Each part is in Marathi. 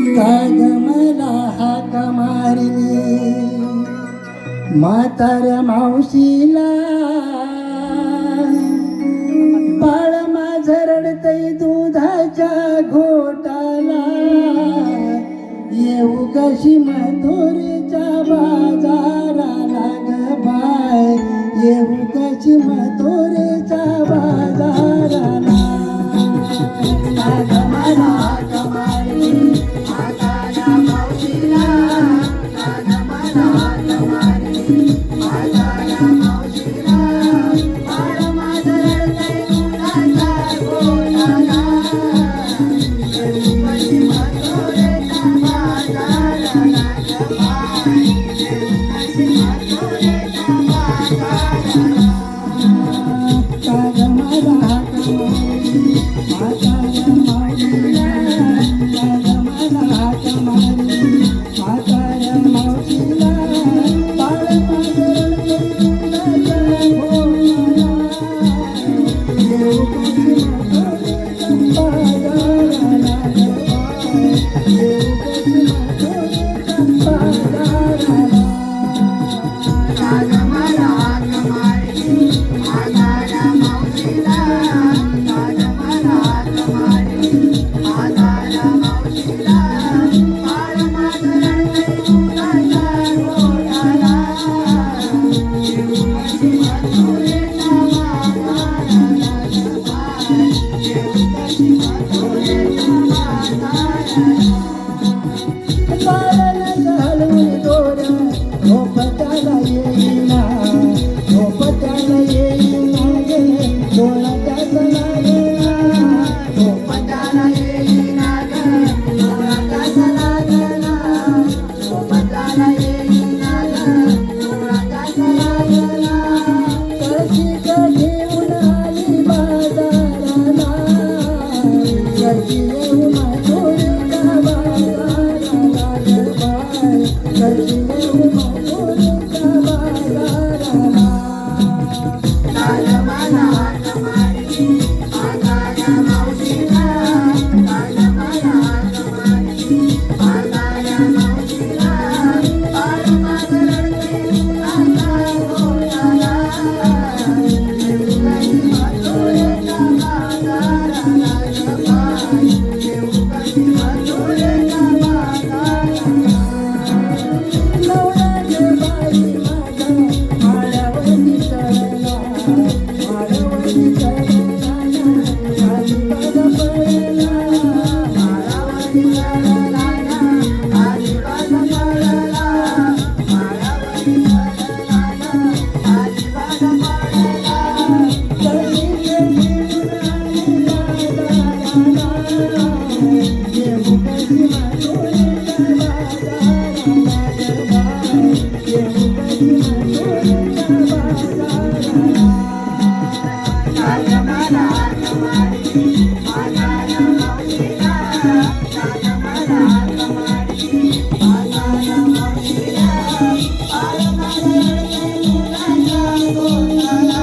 काग मला हाक मारली म्हाताऱ्या मावशीला, बाळ माझं रडतंय दुधाच्या घोटाला, येऊ कशी मथुरेच्या बाजाराला ग बाय, येऊ कशी मथुरेच्या बाजाराला. काग मला हाक मारली म्हाताऱ्या मावशीला, काग मला हाक मारली म्हाताऱ्या मावशीला, बाळ माझं रडतंय दुधाच्या घोटाला, येऊ कशी मथुरेच्या बाजाराला ग बाय, येऊ कशी मथुरेच्या बाजाराला. काग मला हाक मारली म्हाताऱ्या मावशीला, काग मला हाक मारली म्हाताऱ्या मावशीला, बाळ माझं रडतंय दुधाच्या घोटाला, येऊ कशी मथुरेच्या बाजाराला ग बाय, येऊ कशी मथुरेच्या बाजाराला. काग मला हाक मारली म्हाताऱ्या मावशीला, काग मला हाक मारली म्हाताऱ्या मावशीला, बाळ माझं रडतंय दुधाच्या घोटाला, येऊ कशी मथुरेच्या बाजाराला ग बाय, येऊ कशी मथुरेच्या बाजाराला. बाळाला घालून दोर झोपत्याला येईना, झोपत्याला येईना गे डोळ्यात लागला, झोपत्याला येईना ग डोळ्यात लागला, झोपत्याला येईना ग डोळ्यात लागला. कशी घेऊन आली बाजाराला, कशी येऊ मथुरेच्या बाजाराला ग बाय, कशी येऊ मथुरेच्या बाजाराला. काग मला हाक मारली म्हाताऱ्या मावशीला, काग मला हाक मारली म्हाताऱ्या मावशीला, बाळ माझं रडतंय दुधाच्या घोटाला, येऊ कशी मथुरेच्या बाजाराला ग बाय, येऊ कशी मथुरेच्या बाजाराला. नवऱ्याने बाई माझा माळ्यावरती चढला, माळ्यावरती चढला ना अजिबात पडला, माळावरती चढला ना अजिबात पडला, माळावरती चढला ना अजिबात पडला. कशी घेऊन आली बाजाराला, येऊ कशी मथुरेच्या बाजाराला ग बाय, येऊ कशी मथुरेच्या बाजाराला. काग मला हाक मारली म्हाताऱ्या मावशीला, काग मला हाक मारली म्हाताऱ्या मावशीला, बाळ माझं रडतंय दुधाच्या घोटाला,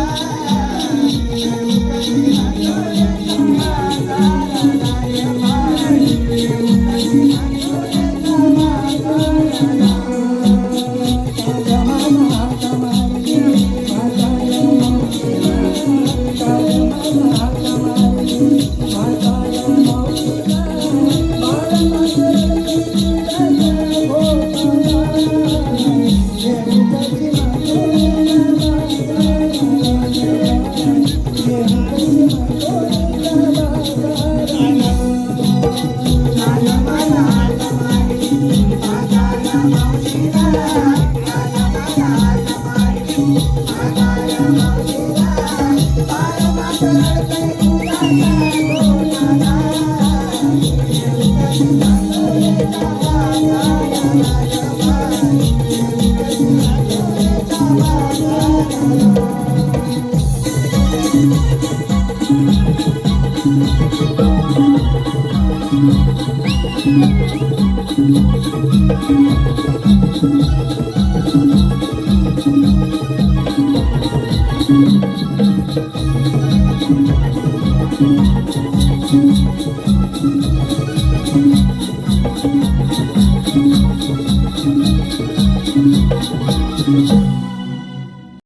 येऊ कशी मथुरेच्या बाजाराला ग बाय, येऊ कशी मथुरेच्या बाजाराला. काग मला हाक मारली म्हाताऱ्या मावशीला, काग मला हाक मारली म्हाताऱ्या मावशीला, बाळ माझं रडतंय दुधाच्या घोटाला, येऊ कशी मथुरेच्या बाजाराला ग बाय, येऊ कशी मथुरेच्या बाजाराला. काग मला हाक मारली म्हाताऱ्या मावशीला, काग मला हाक मारली म्हाताऱ्या मावशीला, बाळ माझं रडतंय दुधाच्या घोटाला, येऊ कशी मथुरेच्या बाजाराला ग बाय, येऊ कशी मथुरेच्या बाजाराला. Thank you.